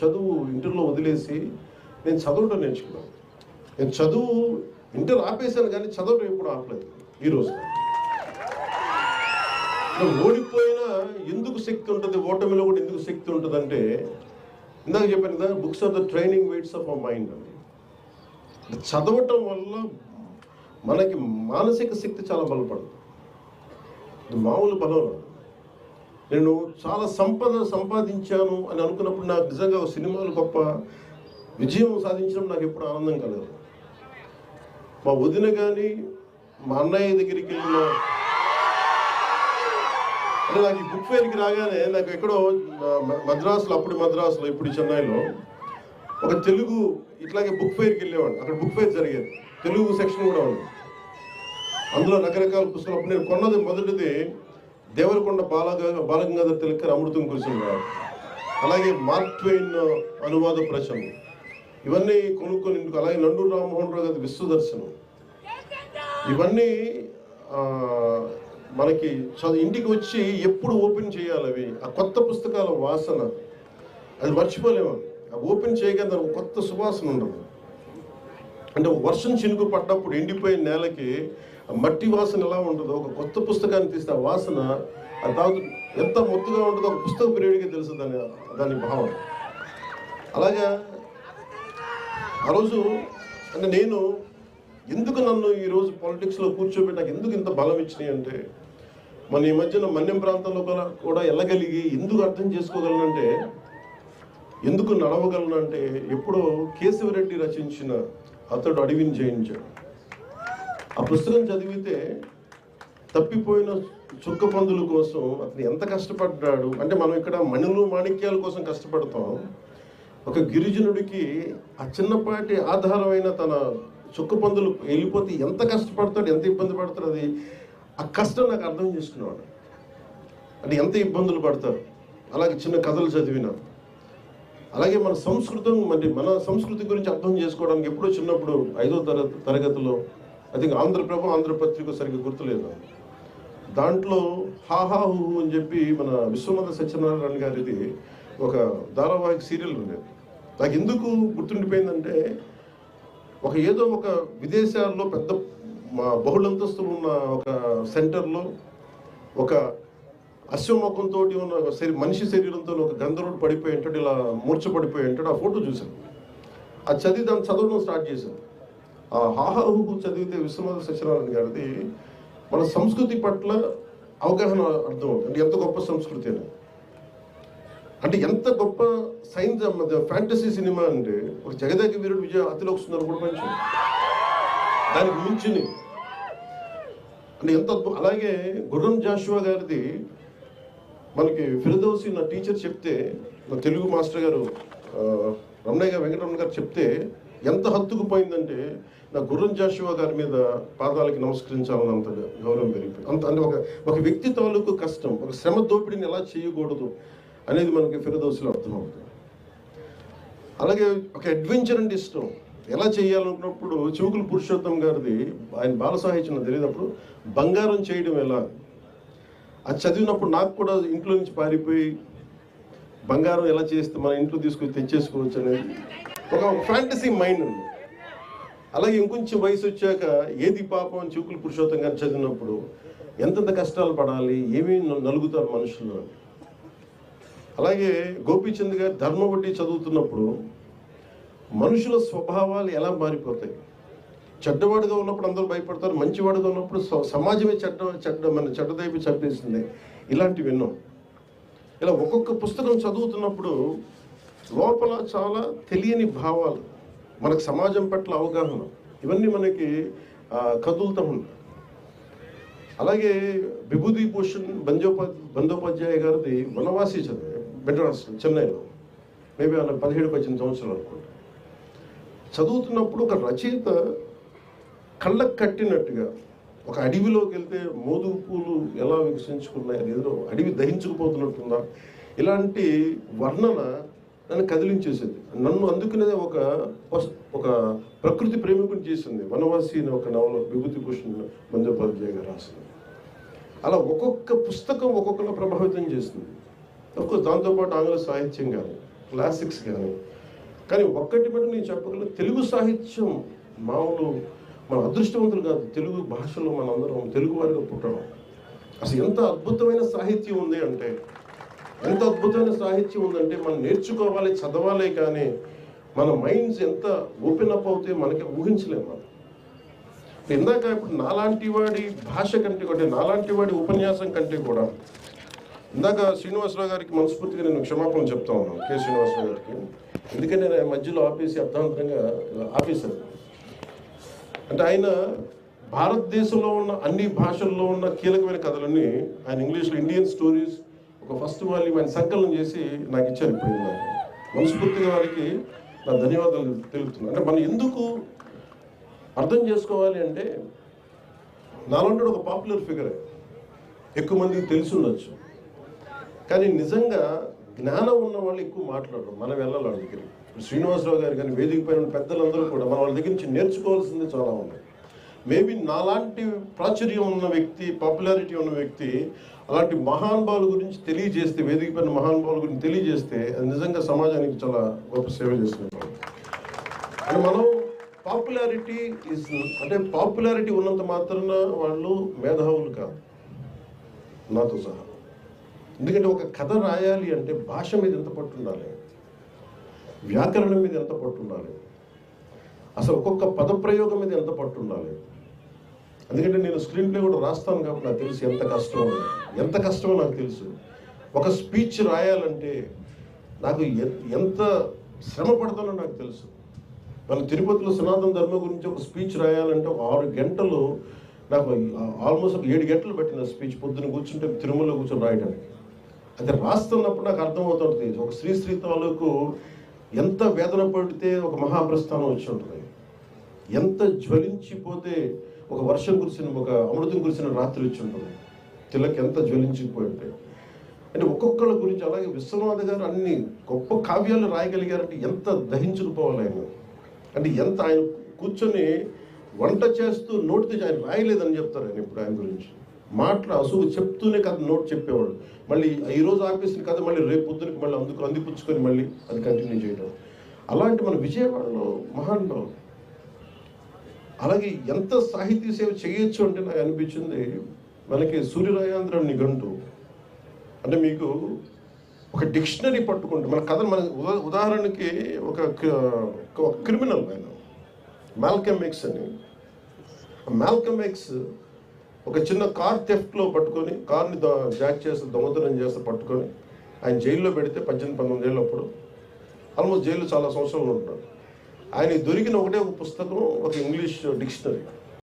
చదువు ఇంటర్లో వదిలేసి నేను చదవటం నేర్చుకున్నాను. నేను చదువు ఇంటర్ ఆపేశాను కానీ చదవటం ఎప్పుడు ఆపలేదు. ఈరోజు ఓడిపోయినా ఎందుకు శక్తి ఉంటుంది, ఓటమిలో కూడా ఎందుకు శక్తి ఉంటుంది అంటే, ఇందాక చెప్పాను కదా, books are the training weights of our mind అని. చదవటం వల్ల మనకి మానసిక శక్తి చాలా బలపడుతుంది. మామూలు బలం. నేను చాలా సంపాదించాను అని అనుకున్నప్పుడు నాకు నిజంగా సినిమాలు గొప్ప విజయం సాధించడం నాకు ఎప్పుడు ఆనందం కలగదు. మా వదిన కానీ మా అన్నయ్య దగ్గరికి వెళ్ళిన అంటే నాకు ఈ బుక్ ఫేర్కి రాగానే నాకు ఎక్కడో మద్రాసులో ఇప్పుడు చెన్నైలో ఒక తెలుగు ఇట్లాగే బుక్ ఫేర్కి వెళ్ళేవాడు. అక్కడ బుక్ ఫేర్ జరిగేది, తెలుగు సెక్షన్ కూడా ఉంది. అందులో రకరకాల పుస్తకాలు. అప్పుడు నేను కొన్నది మొదటిది దేవరకొండ బాలగంగాధర్ తిలకర్ అమృతం కురిసిన రావు, అలాగే మార్క్ ట్వైన్ అనువాద ప్రచనం, ఇవన్నీ కొనుక్కొని ఇంటికి. అలాగే నండూరు రామ్మోహన్ రావు గారి విశ్వదర్శనం, ఇవన్నీ మనకి ఇంటికి వచ్చి ఎప్పుడు ఓపెన్ చేయాలి. అవి ఆ కొత్త పుస్తకాల వాసన అది మర్చిపోలేము. అవి ఓపెన్ చేయగానే దానికి కొత్త సువాసన ఉండదు. అంటే వర్షం చినుకు పడ్డప్పుడు ఎండిపోయిన నేలకి మట్టి వాసన ఎలా ఉంటుందో, ఒక కొత్త పుస్తకాన్ని తీస్తే ఆ వాసన అది తాగు ఎంత మొత్తుగా ఉంటుందో ఒక పుస్తక ప్రియుడికి తెలుసు దాని భావం. అలాగా ఆ రోజు అంటే నేను ఎందుకు నన్ను ఈరోజు పాలిటిక్స్లో కూర్చోబెట్టి నాకు ఎందుకు ఇంత బలం ఇచ్చినాయి అంటే, మన ఈ మధ్యన మన్యం ప్రాంతంలో కూడా వెళ్ళగలిగి ఎందుకు అర్థం చేసుకోగలనంటే, ఎందుకు నడవగలనంటే, ఎప్పుడో కేశవరెడ్డి రచించిన అతడు అడవిని జయించాడు. ఆ పుస్తకం చదివితే తప్పిపోయిన చుక్క పందుల కోసం అతను ఎంత కష్టపడ్డాడు అంటే, మనం ఇక్కడ మణులు మాణిక్యాల కోసం కష్టపడతాం. ఒక గిరిజనుడికి ఆ చిన్నపాటి ఆధారమైన తన చుక్క పందులు వెళ్ళిపోతే ఎంత కష్టపడతాడు, ఎంత ఇబ్బంది పడతాడు, అది ఆ కష్టం నాకు అర్థం చేసుకున్నాడు. అంటే ఎంత ఇబ్బందులు పడతారు. అలాగే చిన్న కథలు చదివిన, అలాగే మన సంస్కృతి గురించి అర్థం చేసుకోవడానికి ఎప్పుడో చిన్నప్పుడు 5వ తరగతిలో ఐ థింక్ ఆంధ్రపత్రిక సరిగ్గా గుర్తులేదు, దాంట్లో హాహా హూ అని చెప్పి మన విశ్వనాథ సత్యనారాయణ గారిది ఒక ధారావాహిక సీరియల్ ఉండేది. నాకు ఎందుకు గుర్తుండిపోయిందంటే, ఏదో ఒక విదేశాల్లో పెద్ద బహుళంతస్తులు ఉన్న ఒక సెంటర్లో ఒక అశ్వముఖంతో ఉన్న మనిషి శరీరంతో ఒక గంధర్వుడు పడిపోయి ఉంటాడు, ఇలా మూర్చపడిపోయి ఉంటాడు. ఆ ఫోటో చూశాను, అది చదివి దాన్ని చదవడం స్టార్ట్ చేశాను. ఆ హాహాహు చదివితే విశ్వనాథ సత్యనారాయణ గారిది మన సంస్కృతి పట్ల అవగాహన అర్థం అవుతుంది. అంటే ఎంత గొప్ప సంస్కృతి అని, అంటే ఎంత గొప్ప సైన్స్ ఫ్యాంటసీ సినిమా అంటే, ఒక జగదేక వీరుడు విజయ అతిలోక సుందర ప్రపంచం దానికి మించింది అంటే ఎంత. అలాగే గుర్రం జాషువా గారిది మనకి ఫిర్దౌసి నా టీచర్ చెప్తే, నా తెలుగు మాస్టర్ గారు రమణయ్య వెంకటరమణ గారు చెప్తే ఎంత హత్తుకుపోయిందంటే, నా గుర్రం జాషువా గారి మీద పాదాలకి నమస్కరించాలని అంత గౌరవం పెరిగిపోయింది. అంత అంటే ఒక వ్యక్తి తాలూకు కష్టం, ఒక శ్రమ దోపిడిని ఎలా చేయకూడదు అనేది మనకి ఫిర్దౌసిలో అర్థమవుతుంది. అలాగే ఒక అడ్వెంచర్ అంటే ఇష్టం, ఎలా చేయాలనుకున్నప్పుడు చివుకుల పురుషోత్తం గారిది, ఆయన బాల సాహిత్యం తెలియనప్పుడు బంగారం చేయడం ఎలా, అది చదివినప్పుడు నాకు కూడా ఇంట్లో నుంచి పారిపోయి బంగారం ఎలా చేస్తే మన ఇంట్లో తీసుకొని తెచ్చేసుకోవచ్చు అనేది ఒక ఫ్యాంటసీ మైండ్ ఉంది. అలాగే ఇంకొంచెం వయసు వచ్చాక ఏది పాపం అని చివుకుల పురుషోత్తం గారు చదివినప్పుడు ఎంతెంత కష్టాలు పడాలి, ఏమేమి నలుగుతారు మనుషులు అని. అలాగే గోపీచంద్ గారు ధర్మవడ్డీ చదువుతున్నప్పుడు మనుషుల స్వభావాలు ఎలా మారిపోతాయి. చెడ్డవాడుగా ఉన్నప్పుడు అందరూ భయపడతారు, మంచివాడుగా ఉన్నప్పుడు సమాజమే చెడ్డదైపు చంపేస్తుంది. ఇలాంటివి విన్నాం. ఇలా ఒక్కొక్క పుస్తకం చదువుతున్నప్పుడు లోపల చాలా తెలియని భావాలు, మనకు సమాజం పట్ల అవగాహన, ఇవన్నీ మనకి కదులుతూ ఉంటాయి. అలాగే విభూతి భూషణ్ బందోపాధ్యాయ గారిది వనవాసి చదివి మెడ్రాస్ చెన్నైలో, మేబీ ఆయన 17-18 సంవత్సరాలు అనుకుంటా. చదువుతున్నప్పుడు ఒక రచయిత కళ్ళకు కట్టినట్టుగా ఒక అడవిలోకి వెళ్తే మోదుగు పూలు ఎలా వికసించుకున్నాయి, అది ఏదో అడవి దహించుకుపోతున్నట్టుందా, ఇలాంటి వర్ణన నన్ను కదిలించేసేది. నన్ను అందుకునే ఒక ప్రకృతి ప్రేమికుని చేసింది వనవాసి అనే ఒక నవల విభూతి భూషణ్ బందోపాధ్యాయ గారు రాసింది. అలా ఒక్కొక్క పుస్తకం ఒక్కొక్కలా ప్రభావితం చేస్తుంది. దాంతోపాటు ఆంగ్ల సాహిత్యం కానీ క్లాసిక్స్ కానీ ఒక్కటి బట్టి నేను చెప్పగలను, తెలుగు సాహిత్యం మామూలు మన అదృష్టవంతులు కాదు. తెలుగు భాషలో మనందరం తెలుగు వారిగా పుట్టడం, అసలు ఎంత అద్భుతమైన సాహిత్యం ఉంది అంటే, ఎంత అద్భుతమైన సాహిత్యం ఉందంటే మనం నేర్చుకోవాలి, చదవాలి. కానీ మన మైండ్స్ ఎంత ఓపెన్ అప్ అవుతే మనకి ఊహించలేము. మనం ఇందాక ఇప్పుడు నాలాంటి వాడి భాష కంటే కూడా, నాలాంటి వాడి ఉపన్యాసం కంటే కూడా, ఇందాక శ్రీనివాసరావు గారికి మనస్ఫూర్తిగా నేను క్షమాపణ చెప్తా ఉన్నాను, కె శ్రీనివాసరావు గారికి. ఎందుకంటే నేను మధ్యలో ఆపేసి అర్థాంతరంగా ఆపేశాను. అంటే ఆయన భారతదేశంలో ఉన్న అన్ని భాషల్లో ఉన్న కీలకమైన కథలన్నీ ఆయన ఇంగ్లీష్లో ఇండియన్ స్టోరీస్ ఒక ఫస్ట్ వాల్యూమ్ ఆయన సంకలనం చేసి నాకు ఇచ్చారు. ఇప్పుడు నాకు మనస్ఫూర్తిగా వారికి నా ధన్యవాదాలు తెలుపుతున్నాను. అంటే మనం ఎందుకు అర్థం చేసుకోవాలి అంటే, నాలంటే ఒక పాపులర్ ఫిగరే, ఎక్కువ మందికి తెలిసి ఉండొచ్చు. కానీ నిజంగా జ్ఞానం ఉన్న వాళ్ళు ఎక్కువ మాట్లాడరు. మనం వెళ్ళాలి వాళ్ళ దగ్గరికి. శ్రీనివాసరావు గారు కానీ వేదిక పైన పెద్దలందరూ కూడా మన వాళ్ళ దగ్గర నుంచి నేర్చుకోవాల్సింది చాలా ఉంది. మేబీ నాలాంటి ప్రాచుర్యం ఉన్న వ్యక్తి, పాపులారిటీ ఉన్న వ్యక్తి అలాంటి మహానుభావుల గురించి తెలియజేస్తే, వేదిక పైన మహానుభావుల గురించి తెలియజేస్తే అది నిజంగా సమాజానికి చాలా గొప్ప సేవ చేస్తున్నారు. అంటే మనం పాపులారిటీ అంటే పాపులారిటీ ఉన్నంత మాత్రాన వాళ్ళు మేధావులు కాదు, నాతో సహా. ఎందుకంటే ఒక కథ రాయాలి అంటే భాష మీద ఎంత పట్టు ఉండాలి, వ్యాకరణం మీద ఎంత పట్టు ఉండాలి, అసలు ఒక్కొక్క పదప్రయోగం మీద ఎంత పట్టు ఉండాలి. ఎందుకంటే నేను స్క్రీన్ ప్లే కూడా రాస్తాను కాబట్టి నాకు తెలుసు ఎంత కష్టమో నాకు తెలుసు. ఒక స్పీచ్ రాయాలంటే నాకు ఎంత శ్రమ పడతానో నాకు తెలుసు. మన తిరుపతిలో సనాతన ధర్మం గురించి ఒక స్పీచ్ రాయాలంటే ఒక 6 గంటలు, నాకు ఆల్మోస్ట్ ఒక 7 గంటలు పెట్టిన స్పీచ్. పొద్దున్న కూర్చుంటే తిరుమలలో కూర్చొని రాయడానికి. అది రాస్తున్నప్పుడు నాకు అర్థమవుతుంది ఒక శ్రీ తాలూకు ఎంత వేదన పడితే ఒక మహాప్రస్థానం వచ్చి ఉంటుంది, ఎంత జ్వలించిపోతే ఒక వర్షం కురిసిన, ఒక అమృతం కురిసిన రాత్రి వచ్చి ఉంటుంది, తిలక్ ఎంత జ్వలించిపోయి ఉంటాయి. అంటే ఒక్కొక్కళ్ళ గురించి. అలాగే విశ్వనాథ గారు అన్ని గొప్ప కావ్యాలు రాయగలిగారంటే ఎంత దహించుకుపోవాలి ఆయన. అంటే ఎంత ఆయన కూర్చొని వంట చేస్తూ నోటితో ఆయన రాయలేదని చెప్తారు ఆయన. ఇప్పుడు ఆయన గురించి అసలు చెప్తూనే కథ నోట్ చెప్పేవాడు. మళ్ళీ ఈరోజు ఆపేసిన కథ మళ్ళీ రేపు పొద్దునకి మళ్ళీ అందిపుచ్చుకొని మళ్ళీ అది కంటిన్యూ చేయడం. అలాంటి మన విజయవాడలో మహానుభావులు. అలాగే ఎంత సాహితీ సేవ చేయొచ్చు అంటే నాకు అనిపించింది, మనకి సూర్యరాయాంధ్ర నిఘంటు అంటే మీకు ఒక డిక్షనరీ పట్టుకుంటే మన కథ, మన ఉదాహరణకి ఒక క్రిమినల్ ఆయన మాల్కమ్ ఎక్స్ అని. మాల్కమ్ ఎక్స్ ఒక చిన్న కార్ థెఫ్ట్లో పట్టుకొని, కార్ని జాక్ చేస్తే దొంగతనం చేస్తే పట్టుకొని ఆయన జైల్లో పెడితే 18-19 ఏళ్ళప్పుడు ఆల్మోస్ట్ జైల్లో చాలా సంవత్సరాలు ఉంటున్నాడు. ఆయన దొరికిన ఒకటే ఒక పుస్తకం, ఒక ఇంగ్లీష్ డిక్షనరీ.